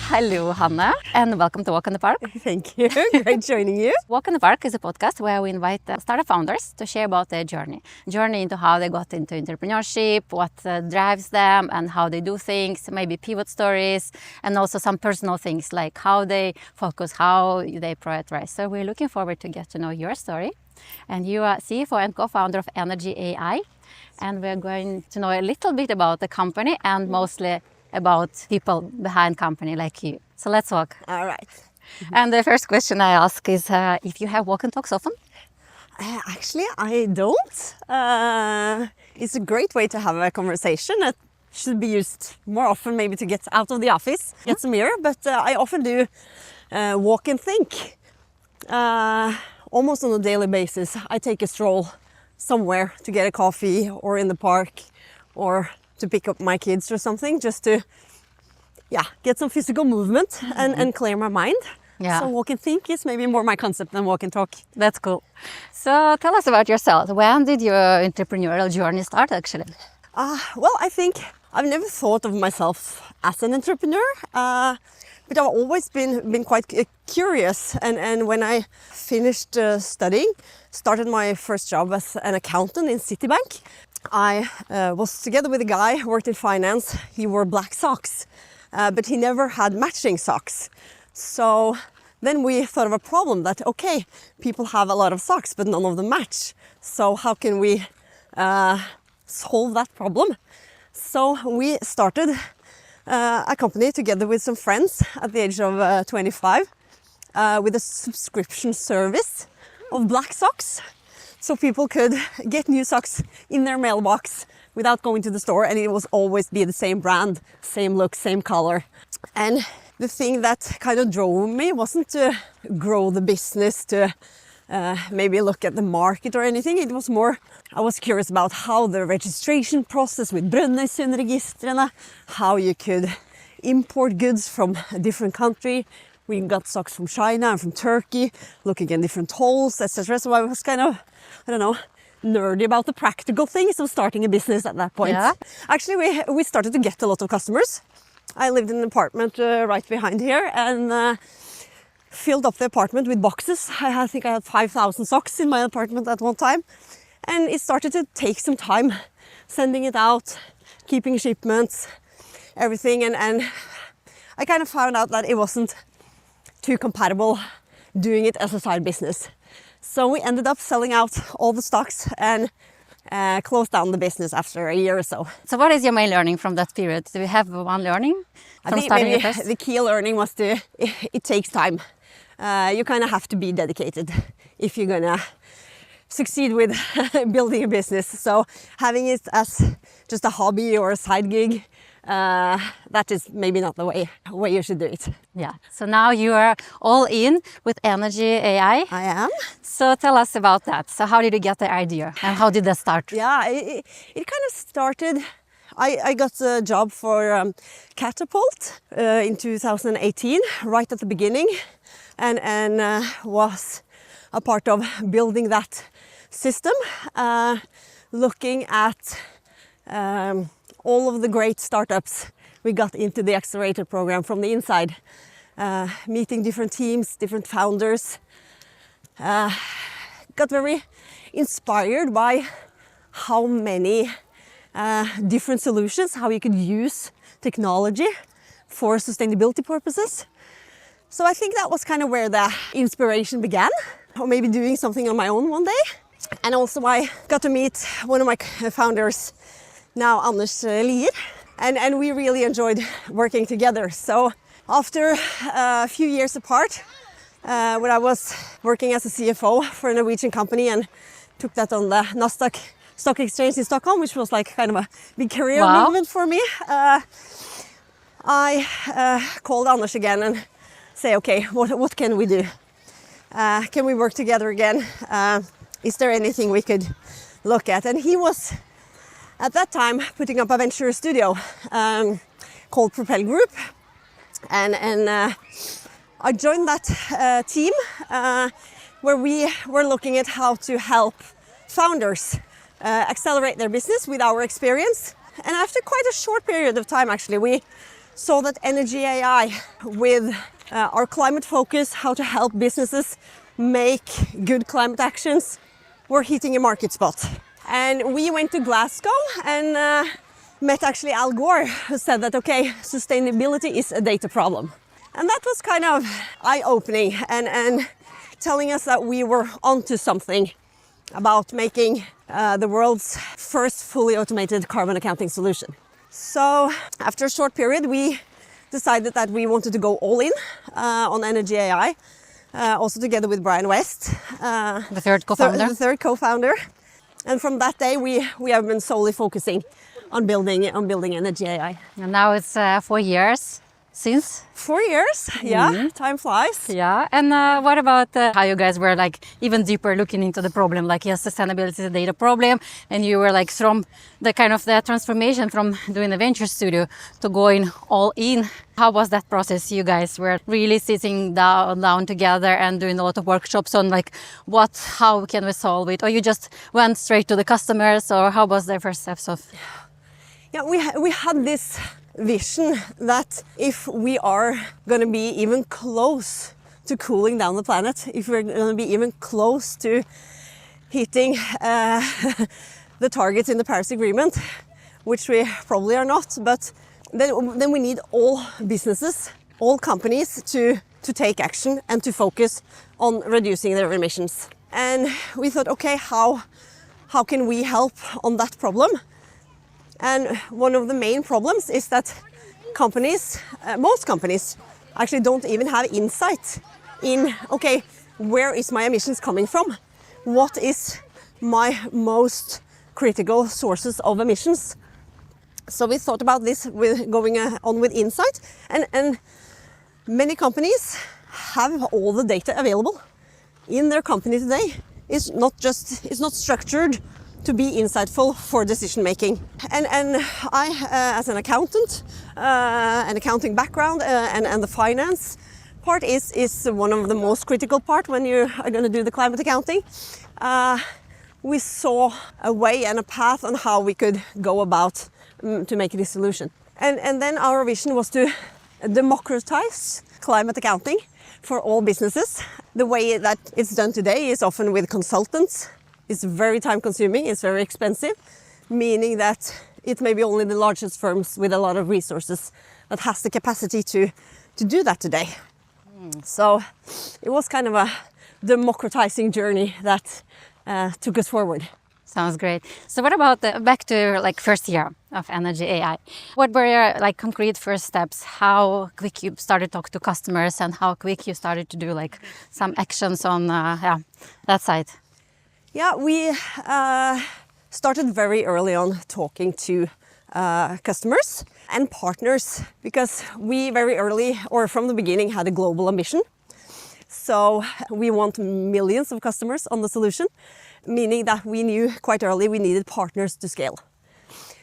Hello, Hanne, and welcome to Walk in the Park. Thank you. Great joining you. Walk in the Park is a podcast where we invite startup founders to share about their journey into how they got into entrepreneurship, what drives them, and how they do things, maybe pivot stories, and also some personal things like how they focus, how they prioritize. So we're looking forward to get to know your story. And you are CFO and co-founder of Energi.ai, and we're going to know a little bit about the company and mostly about people behind company like you. So let's walk. All right. And the first question I ask is if you have walk and talks often? Actually, I don't. It's a great way to have a conversation. It should be used more often, maybe to get out of the office, get some air. But I often do walk and think. Almost on a daily basis. I take a stroll somewhere to get a coffee or in the park or to pick up my kids or something, just to get some physical movement and clear my mind. Yeah. So walk and think is maybe more my concept than walk and talk. That's cool. So tell us about yourself. When did your entrepreneurial journey start actually? Well, I think I've never thought of myself as an entrepreneur, but I've always been quite curious. And when I finished studying, started my first job as an accountant in Citibank, I was together with a guy who worked in finance. He wore black socks, but he never had matching socks. So then we thought of a problem that, okay, people have a lot of socks, but none of them match. So how can we solve that problem? So we started a company together with some friends at the age of 25 with a subscription service of black socks. So people could get new socks in their mailbox without going to the store, and it was always be the same brand, same look, same color. And the thing that kind of drove me wasn't to grow the business, to maybe look at the market or anything. It was more, I was curious about how the registration process with Brønnøysundregistrene, how you could import goods from a different country. We got socks from China and from Turkey, looking at different tolls, etc. So I was kind of, nerdy about the practical things of starting a business at that point. Yeah. Actually, we started to get a lot of customers. I lived in an apartment right behind here and filled up the apartment with boxes. I think I had 5,000 socks in my apartment at one time. And it started to take some time sending it out, keeping shipments, everything. And I kind of found out that it wasn't too compatible doing it as a side business. So we ended up selling out all the stocks and closed down the business after a year or so. So what is your main learning from that period? Do you have one learning I from think starting maybe your first? the key learning was it takes time. You kind of have to be dedicated if you're gonna succeed with building a business. So having it as just a hobby or a side gig, that is maybe not the way you should do it. Yeah. So now you are all in with Energi.ai. I am. So tell us about that. So how did you get the idea and how did that start? Yeah, it kind of started. I got a job for Catapult in 2018, right at the beginning, and was a part of building that system, looking at all of the great startups we got into the accelerator program from the inside, meeting different teams, different founders. Got very inspired by how many different solutions, how you could use technology for sustainability purposes. So I think that was kind of where the inspiration began, or maybe doing something on my own one day. And also I got to meet one of my founders, now Anders Lier, and we really enjoyed working together. So after a few years apart, when I was working as a CFO for a Norwegian company and took that on the Nasdaq stock exchange in Stockholm, which was like kind of a big career movement for me, I called Anders again and say, okay, what can we do? Can we work together again? Is there anything we could look at? And he was at that time putting up a venture studio called Propel Group, and I joined that team where we were looking at how to help founders accelerate their business with our experience. And after quite a short period of time, actually, we saw that Energi.ai, with our climate focus, how to help businesses make good climate actions, were hitting a market spot. And we went to Glasgow and met actually Al Gore, who said that, okay, sustainability is a data problem. And that was kind of eye-opening and telling us that we were onto something about making the world's first fully automated carbon accounting solution. So after a short period, we decided that we wanted to go all in on Energi.ai, also together with Brian West, The third co-founder. the third co-founder. And from that day, we have been solely focusing on building Energi.ai. And now it's 4 years since. 4 years, yeah, time flies. Yeah, and what about how you guys were like even deeper looking into the problem? Like, yes, sustainability is a data problem, and you were like from the kind of the transformation from doing a venture studio to going all in. How was that process? You guys were really sitting down together and doing a lot of workshops on like how can we solve it, or you just went straight to the customers, or how was the first steps of? Yeah, we had this vision that if we are going to be even close to cooling down the planet, if we're going to be even close to hitting the targets in the Paris Agreement, which we probably are not, but then we need all businesses, all companies to take action and to focus on reducing their emissions. And we thought, okay, how can we help on that problem? And one of the main problems is that companies, most companies, actually don't even have insight in, okay, where is my emissions coming from? What is my most critical sources of emissions? So we thought about this with going on with insight, and many companies have all the data available in their company today. It's not structured to be insightful for decision making. And I, as an accountant, an accounting background, and the finance part is one of the most critical part when you are going to do the climate accounting. We saw a way and a path on how we could go about to make this solution. And then our vision was to democratize climate accounting for all businesses. The way that it's done today is often with consultants. It's very time consuming, it's very expensive, meaning that it may be only the largest firms with a lot of resources that has the capacity to do that today. So it was kind of a democratizing journey that took us forward. Sounds great. So what about back to like first year of Energi.ai? What were your like concrete first steps? How quick you started to talk to customers and how quick you started to do like some actions on that side? Yeah, we started very early on talking to customers and partners because we very early or from the beginning had a global ambition. So we want millions of customers on the solution, meaning that we knew quite early we needed partners to scale.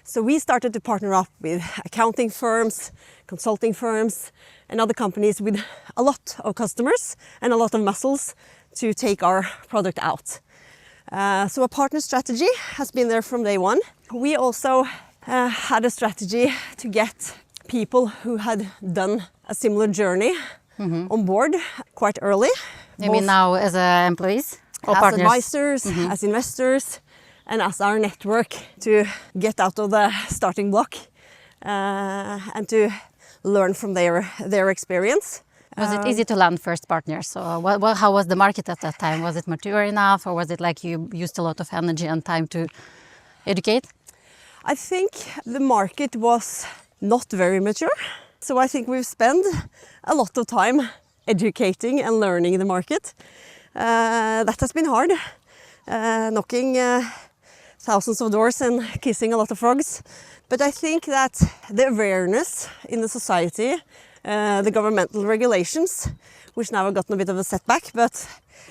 So we started to partner up with accounting firms, consulting firms, and other companies with a lot of customers and a lot of muscles to take our product out. So a partner strategy has been there from day one. We also had a strategy to get people who had done a similar journey on board quite early. You mean now as employees or as partners? Advisors, as investors, and as our network to get out of the starting block and to learn from their experience. Was it easy to land first partners? So how was the market at that time? Was it mature enough, or was it like you used a lot of energy and time to educate? I think the market was not very mature. So I think we've spent a lot of time educating and learning the market. That has been hard, knocking thousands of doors and kissing a lot of frogs. But I think that the awareness in the society, the governmental regulations, which now have gotten a bit of a setback, but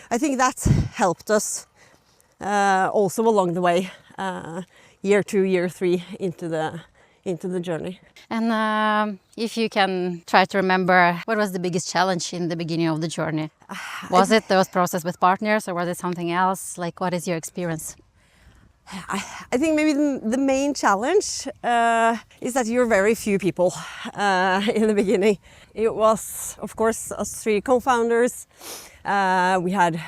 I think that helped us also along the way, year 2, year 3 into the journey. And if you can try to remember, what was the biggest challenge in the beginning of the journey? Was it those process with partners, or was it something else? Like, what is your experience? I think maybe the main challenge is that you're very few people in the beginning. It was, of course, us three co-founders. We had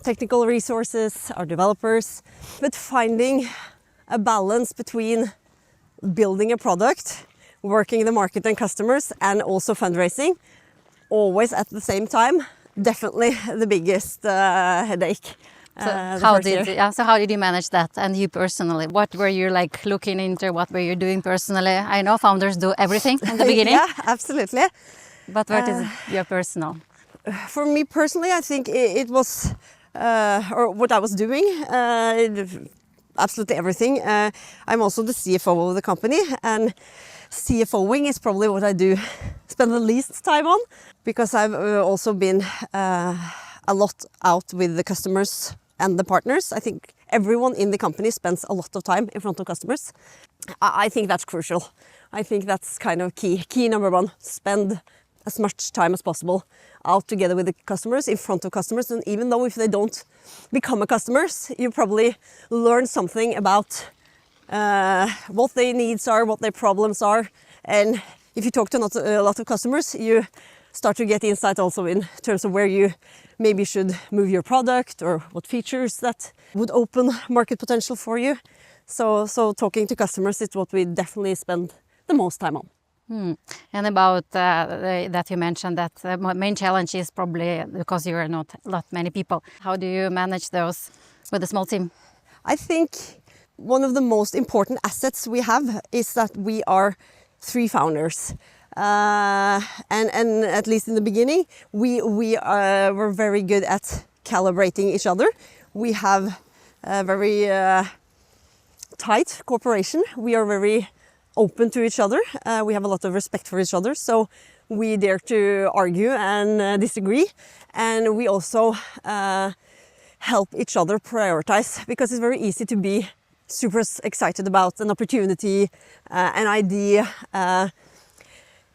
technical resources, our developers, but finding a balance between building a product, working in the market and customers, and also fundraising, always at the same time, definitely the biggest headache. So how did you manage that? And you personally, what were you like looking into? What were you doing personally? I know founders do everything in the beginning. Yeah, absolutely. But what is your personal? For me personally, I think it was, or what I was doing, absolutely everything. I'm also the CFO of the company, and CFOing is probably what I do spend the least time on, because I've also been a lot out with the customers and the partners. I think everyone in the company spends a lot of time in front of customers. I think that's crucial. I think that's kind of key number one. Spend as much time as possible out together with the customers, in front of customers. And even though if they don't become a customers, you probably learn something about what their needs are, what their problems are. And if you talk to a lot of customers, you start to get insight also in terms of where you maybe should move your product or what features that would open market potential for you. So talking to customers is what we definitely spend the most time on. And about that you mentioned that the main challenge is probably because you are not many people. How do you manage those with a small team? I think one of the most important assets we have is that we are three founders. And at least in the beginning, we were very good at calibrating each other. We have a very tight cooperation. We are very open to each other. We have a lot of respect for each other. So we dare to argue and disagree. And we also help each other prioritize, because it's very easy to be super excited about an opportunity, an idea.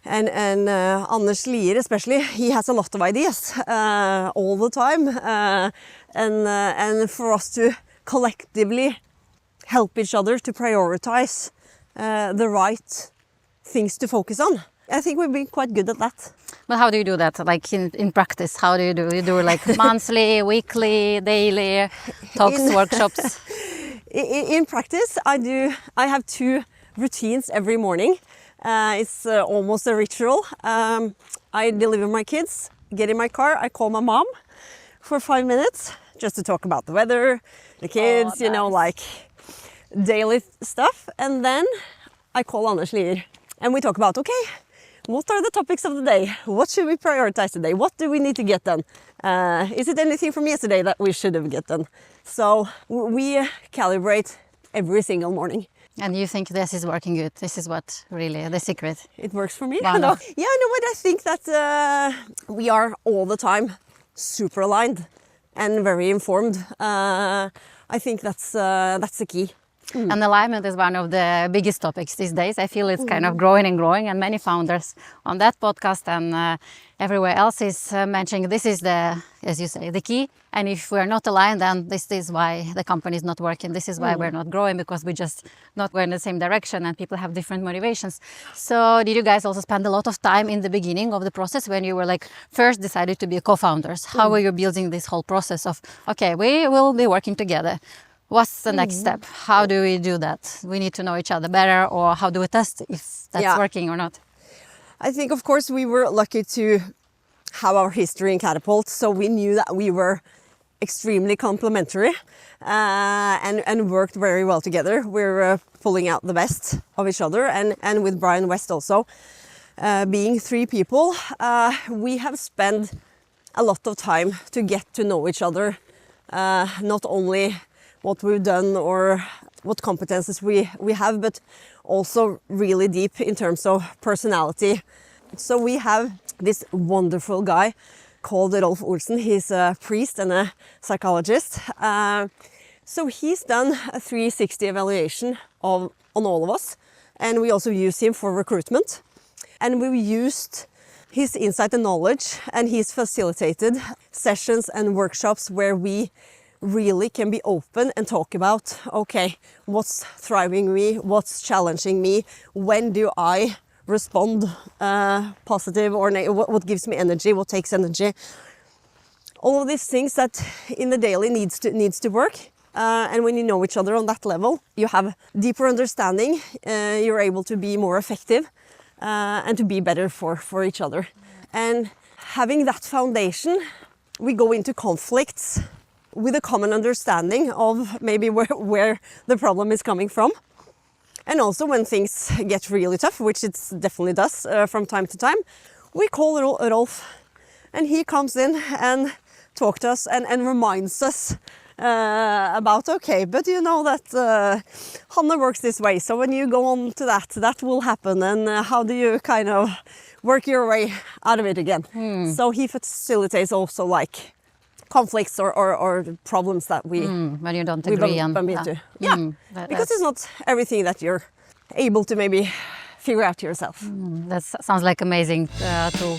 And Anders Lier especially, he has a lot of ideas all the time. And for us to collectively help each other to prioritize the right things to focus on. I think we've been quite good at that. But how do you do that? Like in practice, how do you do? You do like monthly, weekly, daily talks, workshops? In practice, I have 2 routines every morning. It's almost a ritual. I deliver my kids, get in my car, I call my mom for 5 minutes just to talk about the weather, the kids, you know, like daily stuff. And then I call Anders Lier and we talk about, okay, what are the topics of the day? What should we prioritize today? What do we need to get done? Is it anything from yesterday that we should have get done? So we calibrate every single morning. And you think this is working good? This is what really the secret? It works for me. Wow. No. Yeah, no, but I think that we are all the time super aligned and very informed. I think that's the key. And alignment is one of the biggest topics these days. I feel it's kind of growing and growing, and many founders on that podcast and everywhere else is mentioning this is the, as you say, the key. And if we're not aligned, then this is why the company is not working. This is why we're not growing, because we just not going in the same direction and people have different motivations. So did you guys also spend a lot of time in the beginning of the process when you were like first decided to be co-founders? How were you building this whole process of, okay, we will be working together? What's the next step? How do we do that? We need to know each other better, or how do we test if that's working or not? I think, of course, we were lucky to have our history in Catapult, so we knew that we were extremely complementary and worked very well together. We're pulling out the best of each other, and with Brian West also. Being 3 people, we have spent a lot of time to get to know each other, not only what we've done or what competences we have, but also really deep in terms of personality. So we have this wonderful guy called Rolf Olsen. He's a priest and a psychologist. So he's done a 360 evaluation on all of us, and we also use him for recruitment. And we've used his insight and knowledge, and he's facilitated sessions and workshops where we really can be open and talk about, okay, what's thriving me, what's challenging me, when do I respond positive or negative, what gives me energy, what takes energy. All of these things that in the daily needs to work. And when you know each other on that level, you have deeper understanding, you're able to be more effective and to be better for each other. And having that foundation, we go into conflicts with a common understanding of maybe where the problem is coming from. And also when things get really tough, which it definitely does from time to time, we call Rolf and he comes in and talks to us and reminds us about, okay, but you know that Hanne works this way, so when you go on to that will happen, and how do you kind of work your way out of it again? So he facilitates also like conflicts or problems that we when you don't agree on bump into. Because it's not everything that you're able to maybe figure out yourself. That sounds like amazing tool.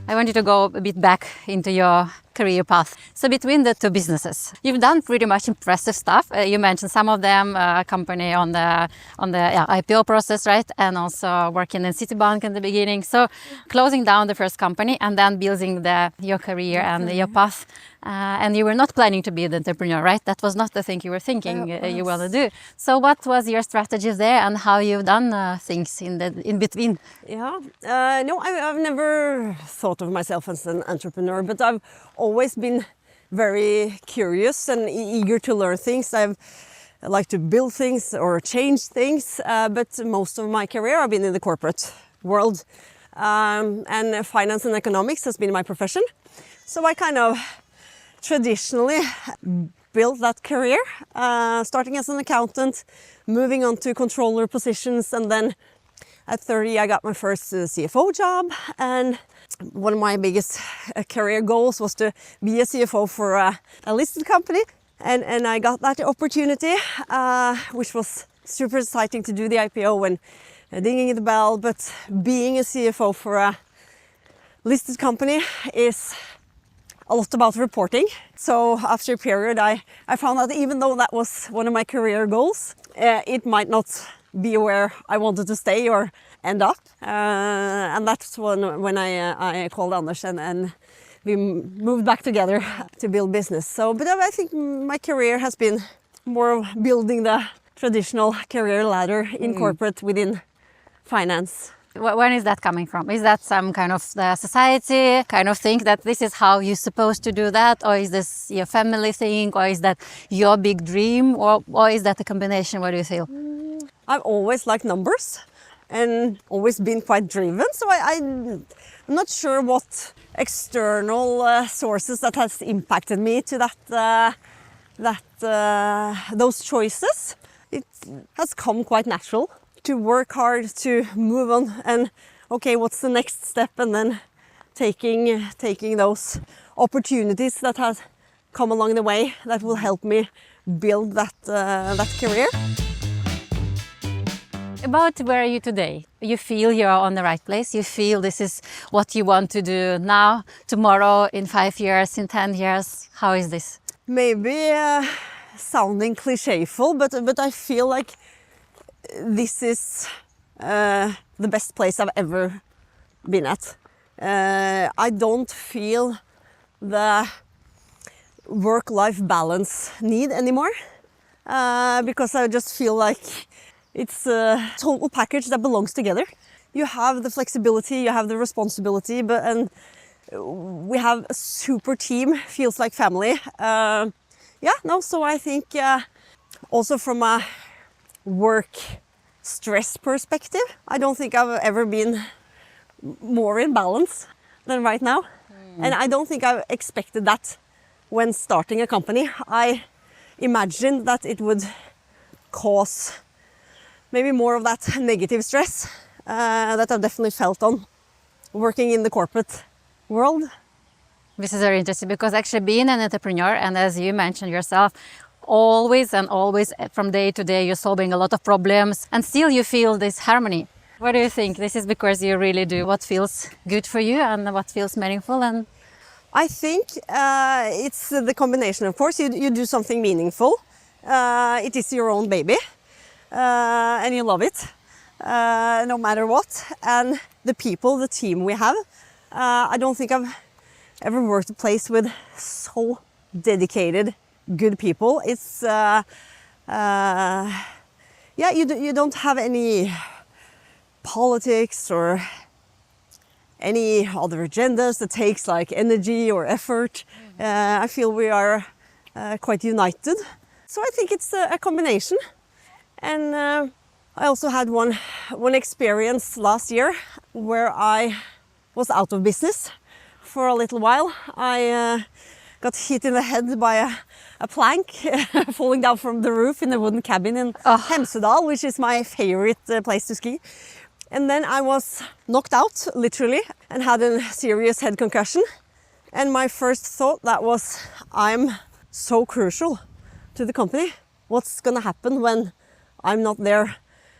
I want you to go a bit back into your career path. So between the two businesses, you've done pretty much impressive stuff. You mentioned some of them, a company on the IPO process, right? And also working in Citibank in the beginning. So closing down the first company and then building your career and your path. And you were not planning to be the entrepreneur, right? That was not the thing you were thinking you want to do. So what was your strategy there and how you've done things in between? No, I've never thought of myself as an entrepreneur, but I've always been very curious and eager to learn things. I like to build things or change things, but most of my career I've been in the corporate world. And finance and economics has been my profession. So I kind of traditionally built that career, starting as an accountant, moving on to controller positions, and then at 30 I got my first CFO job, and one of my biggest career goals was to be a CFO for a listed company, and I got that opportunity, which was super exciting to do the IPO and dinging the bell, but being a CFO for a listed company is a lot about reporting. So after a period I found that even though that was one of my career goals, it might not be where I wanted to stay or end up. And that's when I called Anders and we moved back together to build business. So, but I think my career has been more of building the traditional career ladder in corporate within finance. When is that coming from? Is that some kind of the society kind of think that this is how you're supposed to do that? Or is this your family thing? Or is that your big dream? Or is that a combination? What do you feel? I've always liked numbers and always been quite driven. So I'm not sure what external sources that has impacted me to those choices. It has come quite natural to work hard, to move on, and okay, what's the next step, and then taking those opportunities that has come along the way that will help me build that career. About where are you today? You feel you're on the right place? You feel this is what you want to do now, tomorrow, in 5 years, in 10 years? How is this? Maybe sounding clichéful, but I feel like this is the best place I've ever been at. I don't feel the work-life balance need anymore, because I just feel like it's a total package that belongs together. You have the flexibility, you have the responsibility, and we have a super team, feels like family. So I think also from a work stress perspective, I don't think I've ever been more in balance than right now. And I don't think I expected that when starting a company. I imagined that it would cause maybe more of that negative stress that I've definitely felt on working in the corporate world. This is very interesting because actually being an entrepreneur, and as you mentioned yourself, always from day to day you're solving a lot of problems and still you feel this harmony. What do you think? This is because you really do what feels good for you and what feels meaningful? And I think it's the combination. Of course, you do something meaningful. It is your own baby, and you love it, no matter what. And the people, the team we have, I don't think I've ever worked a place with so dedicated, good people. It's yeah, you don't have any politics or any other agendas that takes like energy or effort. I feel we are quite united. So I think it's a combination. And I also had one experience last year where I was out of business for a little while. I got hit in the head by a plank falling down from the roof in a wooden cabin in Hemsedal, which is my favorite place to ski. And then I was knocked out, literally, and had a serious head concussion. And my first thought that was, I'm so crucial to the company. What's going to happen when I'm not there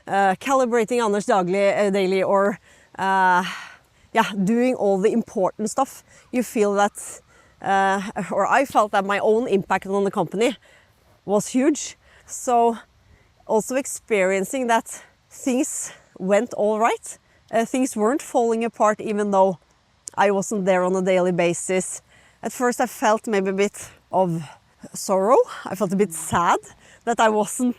calibrating Anders daily or doing all the important stuff? You feel that, or I felt that my own impact on the company was huge. So also experiencing that things went all right. Things weren't falling apart even though I wasn't there on a daily basis. At first I felt maybe a bit of sorrow. I felt a bit sad that I wasn't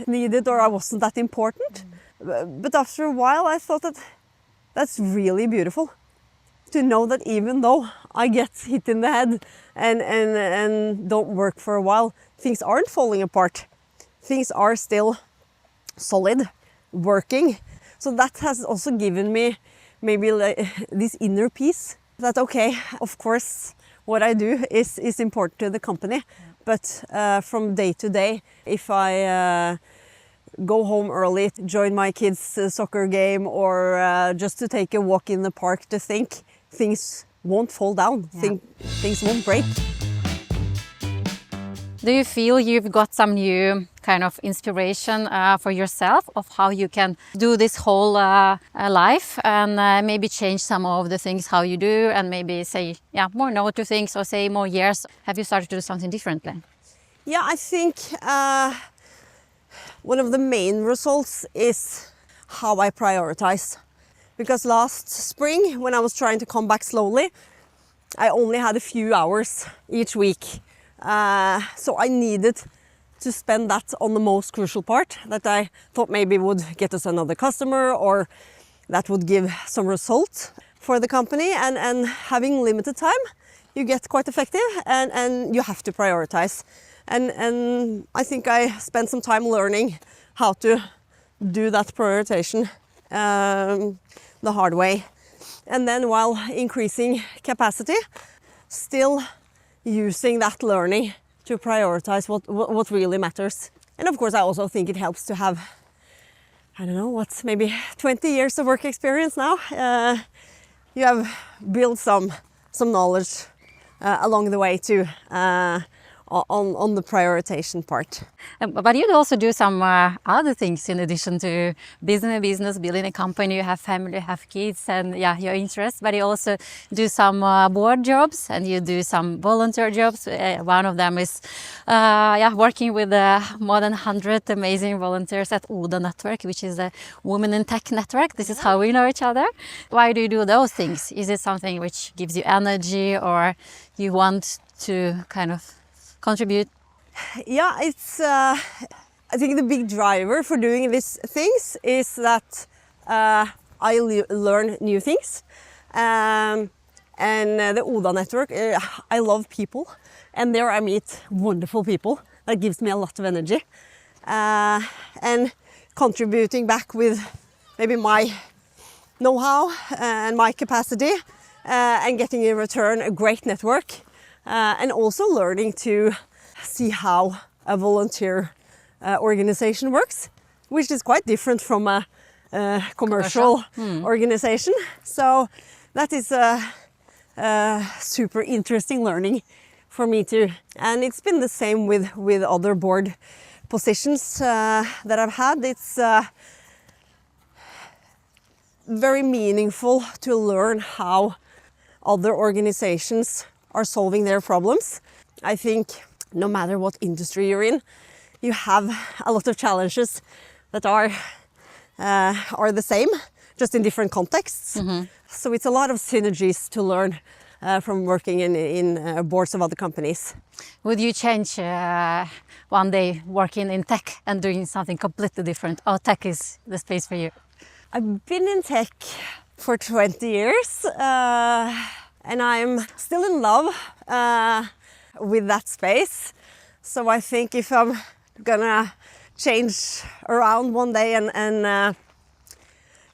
needed or I wasn't that important. But after a while I thought that that's really beautiful. To know that even though I get hit in the head and don't work for a while, things aren't falling apart. Things are still solid, working. So that has also given me maybe like this inner peace that, okay, of course, what I do is important to the company. But from day to day, if I go home early, join my kids' soccer game, or just to take a walk in the park, to think things won't fall down, things won't break. Do you feel you've got some new kind of inspiration for yourself of how you can do this whole life and maybe change some of the things how you do and maybe say more no to things or say more yes? Have you started to do something differently? Yeah, I think one of the main results is how I prioritize. Because last spring, when I was trying to come back slowly, I only had a few hours each week. So I needed to spend that on the most crucial part that I thought maybe would get us another customer or that would give some result for the company. And having limited time, you get quite effective and you have to prioritize. And I think I spent some time learning how to do that prioritization the hard way. And then while increasing capacity, still using that learning to prioritize what really matters. And of course, I also think it helps to have, I don't know, what's maybe 20 years of work experience now. You have built some knowledge along the way too, on the prioritization part. But you also do some other things in addition to business, building a company. You have family, you have kids, and your interests. But you also do some board jobs and you do some volunteer jobs. One of them is working with more than 100 amazing volunteers at Oda Network, which is a Women in Tech network. This is how we know each other. Why do you do those things? Is it something which gives you energy, or you want to kind of contribute? Yeah, it's. I think the big driver for doing these things is that I learn new things, and the Oda network. I love people, and there I meet wonderful people. That gives me a lot of energy, and contributing back with maybe my know-how and my capacity, and getting in return a great network. And also learning to see how a volunteer organization works, which is quite different from a commercial organization. So that is a super interesting learning for me too. And it's been the same with other board positions that I've had. It's very meaningful to learn how other organizations are solving their problems. I think no matter what industry you're in, you have a lot of challenges that are the same, just in different contexts. So it's a lot of synergies to learn from working in boards of other companies. Would you change one day working in tech and doing something completely different? Or tech is the space for you? I've been in tech for 20 years and I'm still in love with that space. So I think if I'm gonna change around one day and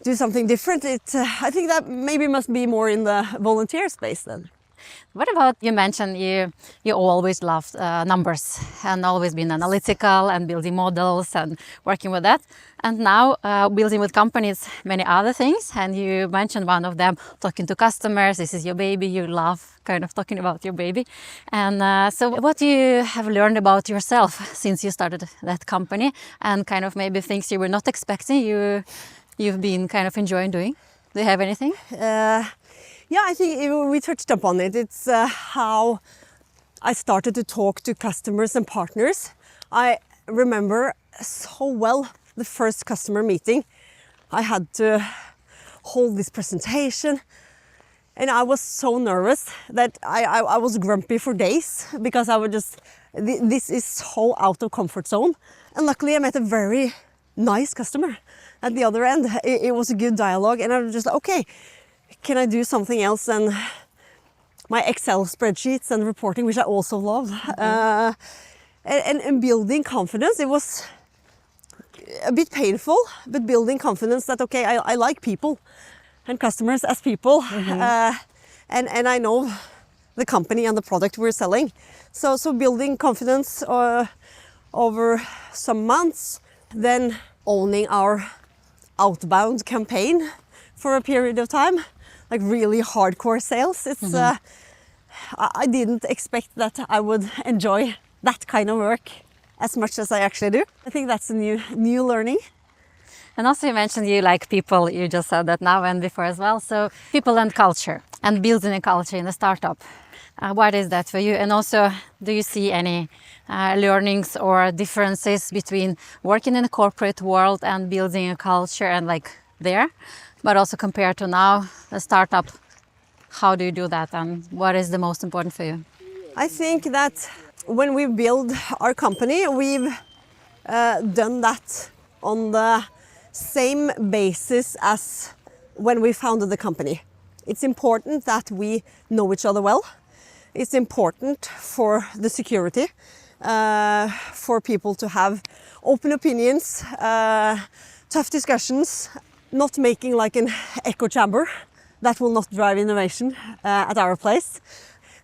do something different, I think that maybe must be more in the volunteer space then. What about, you mentioned you always loved numbers and always been analytical and building models and working with that. And now building with companies, many other things. And you mentioned one of them, talking to customers. This is your baby. You love kind of talking about your baby. And so what do you have learned about yourself since you started that company, and kind of maybe things you were not expecting you've been kind of enjoying doing? Do you have anything? Yeah, I think we touched upon it. It's how I started to talk to customers and partners. I remember so well the first customer meeting. I had to hold this presentation and I was so nervous that I was grumpy for days because I would just, this is so out of comfort zone. And luckily I met a very nice customer at the other end. It was a good dialogue and I was just, okay, can I do something else than my Excel spreadsheets and reporting, which I also love. And building confidence, it was a bit painful, but building confidence that, okay, I like people and customers as people. And I know the company and the product we're selling. So building confidence over some months, then owning our outbound campaign for a period of time, like really hardcore sales. It's I didn't expect that I would enjoy that kind of work as much as I actually do. I think that's a new learning. And also you mentioned you like people, you just said that now and before as well. So people and culture, and building a culture in a startup. What is that for you? And also, do you see any learnings or differences between working in a corporate world and building a culture and like there? But also compared to now, a startup, how do you do that and what is the most important for you? I think that when we build our company, we've done that on the same basis as when we founded the company. It's important that we know each other well. It's important for the security, for people to have open opinions, tough discussions, not making like an echo chamber. That will not drive innovation at our place.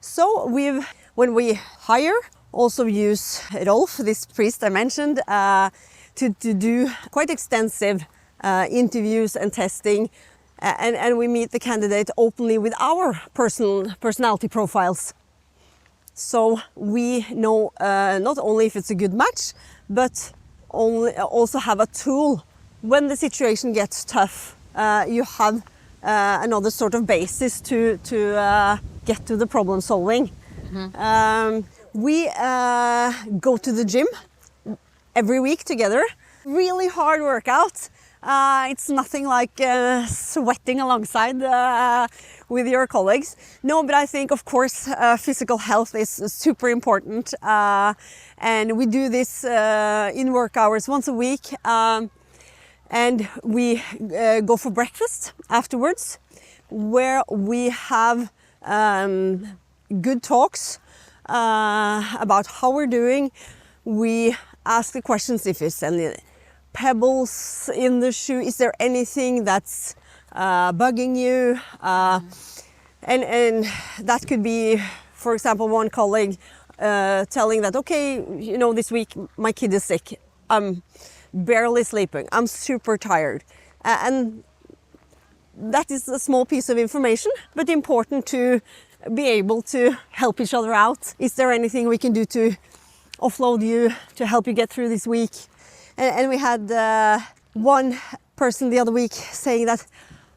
So when we hire, also use Rolf, this priest I mentioned, to do quite extensive interviews and testing. And we meet the candidate openly with our personality profiles. So we know not only if it's a good match, but also have a tool. When the situation gets tough, you have another sort of basis to get to the problem solving. We go to the gym every week together. Really hard workout. It's nothing like sweating alongside with your colleagues. No, but I think, of course, physical health is super important. And we do this in work hours once a week. And we go for breakfast afterwards, where we have good talks about how we're doing. We ask the questions if there's any pebbles in the shoe. Is there anything that's bugging you? And that could be, for example, one colleague telling that, okay, you know, this week my kid is sick. I'm barely sleeping. I'm super tired. And that is a small piece of information, but important to be able to help each other out. Is there anything we can do to offload you, to help you get through this week? And we had one person the other week saying that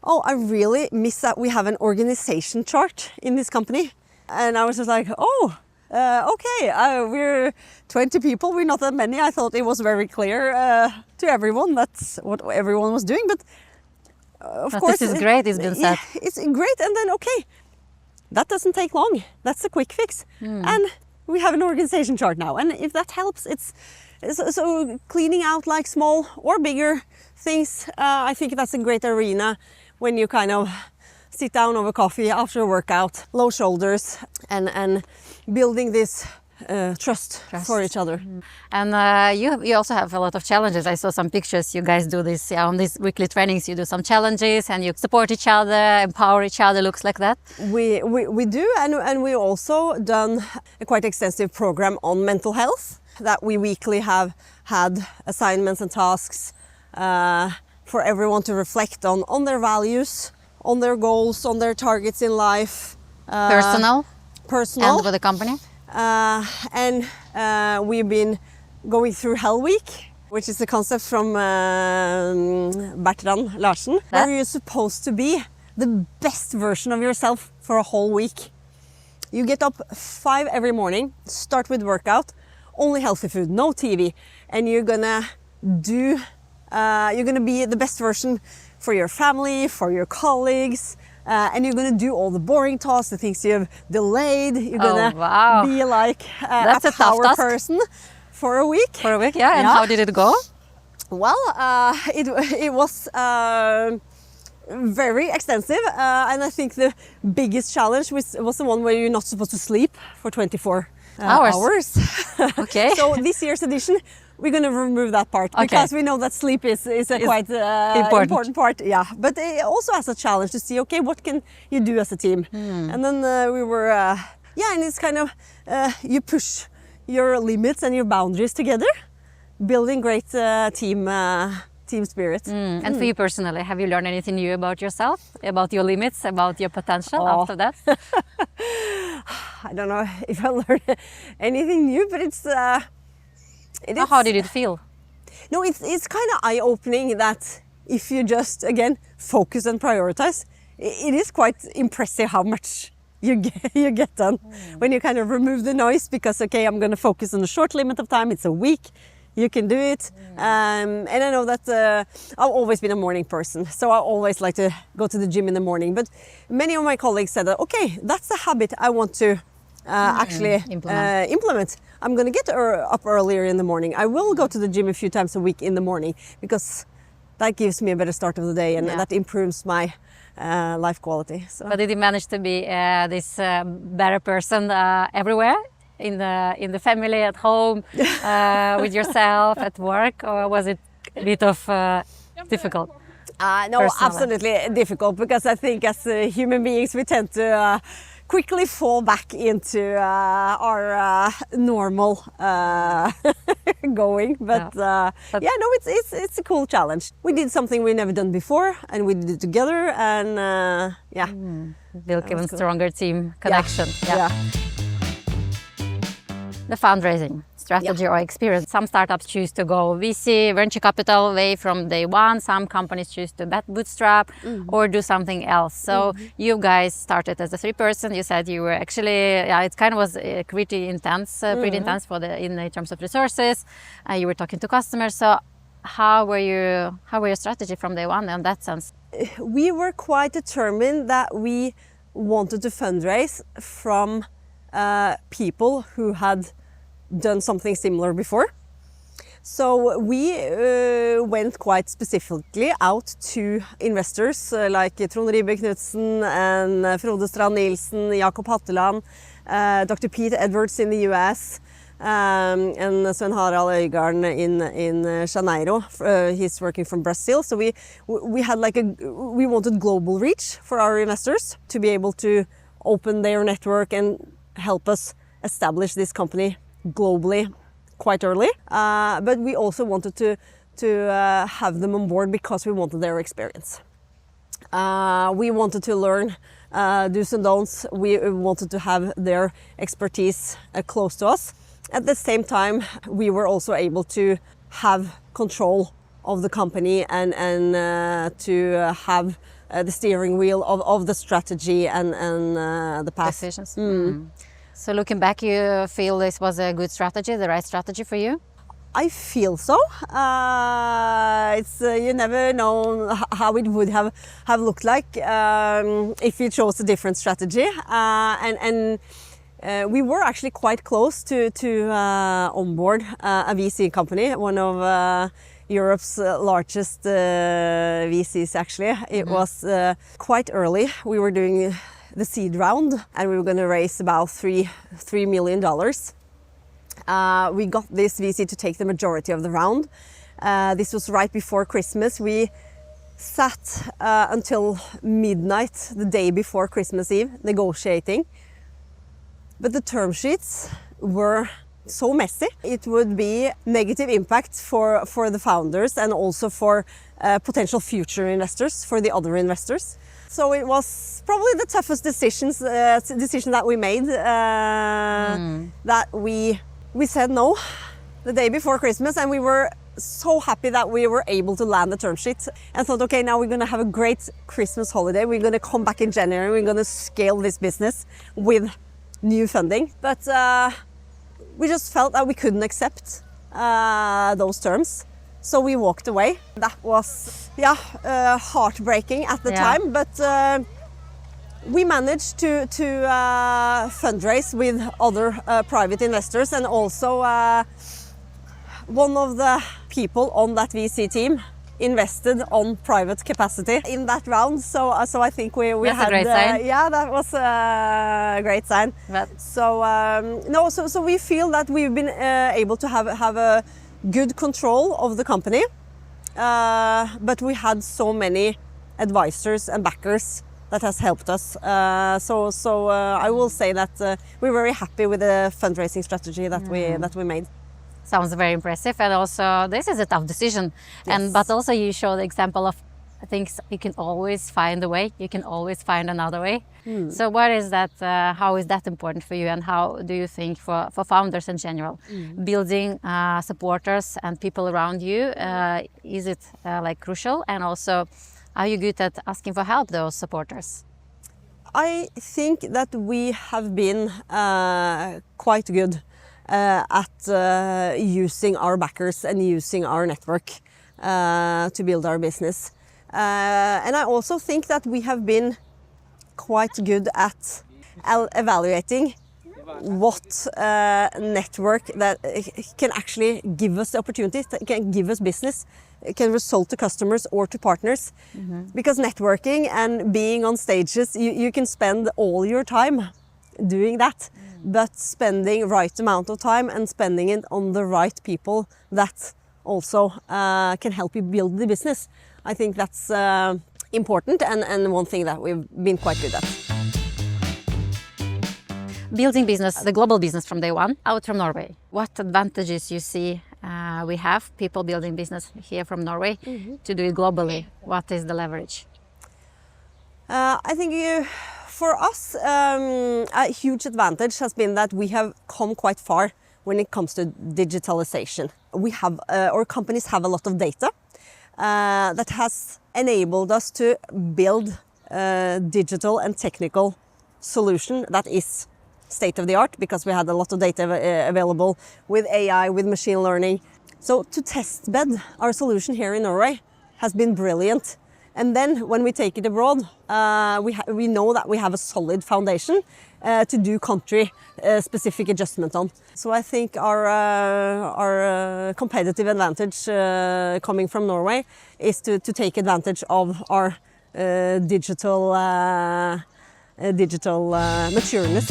oh, I really miss that we have an organization chart in this company. And I was just like, oh, okay, we're 20 people, we're not that many. I thought it was very clear to everyone that's what everyone was doing, but of course... This is great, it's been said. It's great, and then, okay, that doesn't take long. That's a quick fix. And we have an organization chart now, and if that helps, it's so cleaning out like small or bigger things. I think that's a great arena when you kind of sit down over coffee after a workout, low shoulders, and building this trust for each other. And you also have a lot of challenges. I saw some pictures. You guys do this on these weekly trainings. You do some challenges and you support each other, empower each other. Looks like that. We do, and we also done a quite extensive program on mental health that we weekly have had assignments and tasks for everyone to reflect on their values, on their goals, on their targets in life. Personal and with the company. And we've been going through Hell Week, which is a concept from Bertrand Larsen, where you're supposed to be the best version of yourself for a whole week. You get up 5 every morning, start with workout, only healthy food, no TV, and you're gonna be the best version for your family, for your colleagues, and you're gonna do all the boring tasks, the things you have delayed. You're gonna be like a power person for a week. For a week, yeah. And how did it go? Well, it was very extensive, and I think the biggest challenge was the one where you're not supposed to sleep for 24 hours. Okay. So this year's edition, we're going to remove that part because we know that sleep is a quite important part. Yeah, but it also has a challenge to see, okay, what can you do as a team? And then we were, and it's kind of, you push your limits and your boundaries together, building great team spirit. And for you personally, have you learned anything new about yourself, about your limits, about your potential after that? I don't know if I learned anything new, but it's... how did it feel? No, it's kind of eye-opening that if you just, again, focus and prioritize, it is quite impressive how much you get done. When you kind of remove the noise because, okay, I'm going to focus on a short limit of time, it's a week, you can do it. And I know that I've always been a morning person, so I always like to go to the gym in the morning. But many of my colleagues said that, okay, that's a habit I want to actually implement. I'm going to get up earlier in the morning. I will go to the gym a few times a week in the morning because that gives me a better start of the day and that improves my life quality. So. But did you manage to be this better person everywhere? In the family, at home, with yourself, at work, or was it a bit of difficult? No, personally? Absolutely difficult, because I think as human beings we tend to quickly fall back into our normal going. But it's a cool challenge. We did something we never done before, and we did it together, and built even stronger team connection. Yeah. The fundraising strategy or experience. Some startups choose to go VC, venture capital way from day one. Some companies choose to bootstrap or do something else. So you guys started as a 3-person. You said you were actually, it kind of was pretty intense for in terms of resources. You were talking to customers. So how were your strategy from day one in that sense? We were quite determined that we wanted to fundraise from people who had done something similar before. So we went quite specifically out to investors like Trond Ribbe Knudsen and Frode Strand Nielsen, Jakob Hatteland, Dr. Pete Edwards in the US, and Sven Harald Øygarden in Janeiro. He's working from Brazil. So we had we wanted global reach for our investors to be able to open their network and help us establish this company globally quite early. But we also wanted to have them on board because we wanted their experience. We wanted to learn do's and don'ts. We wanted to have their expertise close to us. At the same time, we were also able to have control of the company and to have the steering wheel of the strategy and the path. Decisions. So looking back, you feel this was a good strategy, the right strategy for you? I feel so. It's you never know how it would have looked like if you chose a different strategy. We were actually quite close to onboard a VC company, one of Europe's largest VCs. Actually, it was quite early. We were doing the seed round, and we were going to raise about $3 million. We got this VC to take the majority of the round. This was right before Christmas. We sat until midnight the day before Christmas Eve negotiating. But the term sheets were so messy. It would be negative impact for the founders and also for potential future investors, for the other investors. So it was probably the toughest decision that we made, that we said no the day before Christmas, and we were so happy that we were able to land the term sheet and thought, okay, now we're going to have a great Christmas holiday. We're going to come back in January. We're going to scale this business with new funding. But we just felt that we couldn't accept those terms. So we walked away. That was, heartbreaking at the time, but we managed to fundraise with other private investors, and also one of the people on that VC team invested on private capacity in that round. So I think we That's had a great sign. Yeah, that was a great sign. But So we feel that we've been able to have a good control of the company, but we had so many advisors and backers that has helped us. So I will say that we're very happy with the fundraising strategy that we made. sounds very impressive, and also this is a tough decision. But also you show the example of things you can always find a way. You can always find another way. So what is that? How is that important for you, and how do you think for founders in general, building supporters and people around you, is it like crucial? And also, are you good at asking for help, those supporters? I think that we have been quite good at using our backers and using our network to build our business. And I also think that we have been quite good at evaluating what network that can actually give us the opportunities, that can give us business, can result to customers or to partners. Because networking and being on stages, you can spend all your time doing that, but spending right amount of time and spending it on the right people that also can help you build the business. I think that's important, and one thing that we've been quite good at. Building business, the global business from day one, out from Norway. What advantages you see we have, people building business here from Norway, to do it globally? What is the leverage? I think for us, a huge advantage has been that we have come quite far when it comes to digitalization. We have, our companies have a lot of data that has enabled us to build digital and technical solution that is state of the art, because we had a lot of data available with AI, with machine learning. So to test bed our solution here in Norway has been brilliant. And then when we take it abroad, we know that we have a solid foundation to do country specific adjustment on. So I think our competitive advantage coming from Norway is to take advantage of our digital matureness.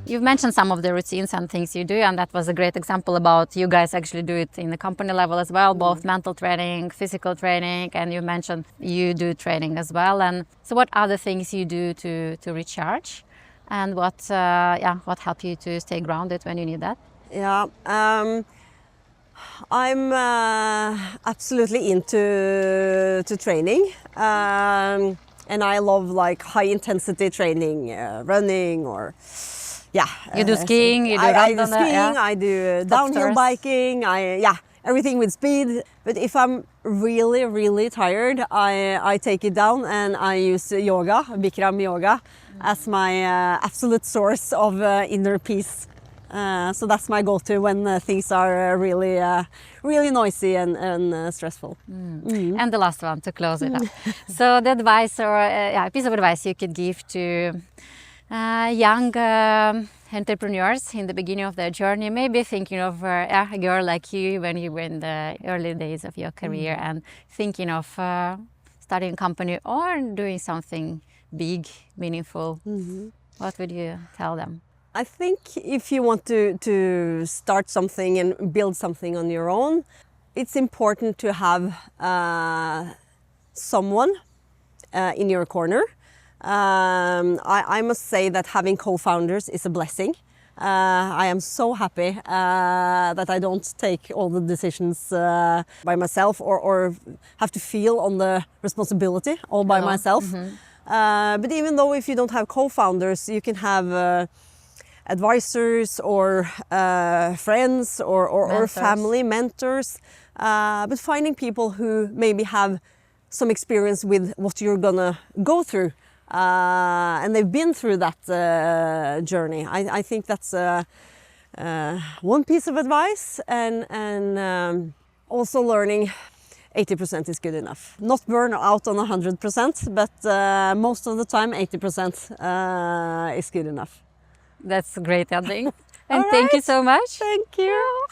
You've mentioned some of the routines and things you do, and that was a great example about you guys actually do it in the company level as well, both mental training, physical training, and you mentioned you do training as well. And so what other things you do to recharge, and what help you to stay grounded when you need that? Yeah, I'm absolutely into training, and I love like high intensity training, running or you do skiing, you do I do random, skiing, I do downhill biking. everything with speed. But if I'm really, really tired, I take it down and I use yoga, Bikram yoga, as my absolute source of inner peace. So that's my go-to when things are really noisy and stressful. And the last one to close it up. So the advice or a piece of advice you could give to young entrepreneurs in the beginning of their journey, maybe thinking of a girl like you when you were in the early days of your career and thinking of starting a company or doing something big, meaningful. What would you tell them? I think if you want to start something and build something on your own, it's important to have someone in your corner. I must say that having co-founders is a blessing. I am so happy that I don't take all the decisions by myself or have to feel on the responsibility all by myself. But even though if you don't have co-founders, you can have advisors or friends or family mentors, but finding people who maybe have some experience with what you're gonna go through and they've been through that journey. I think that's one piece of advice, and also learning 80% is good enough. Not burn out on 100%, but most of the time 80% is good enough. That's a great ending. And thank you so much. Thank you.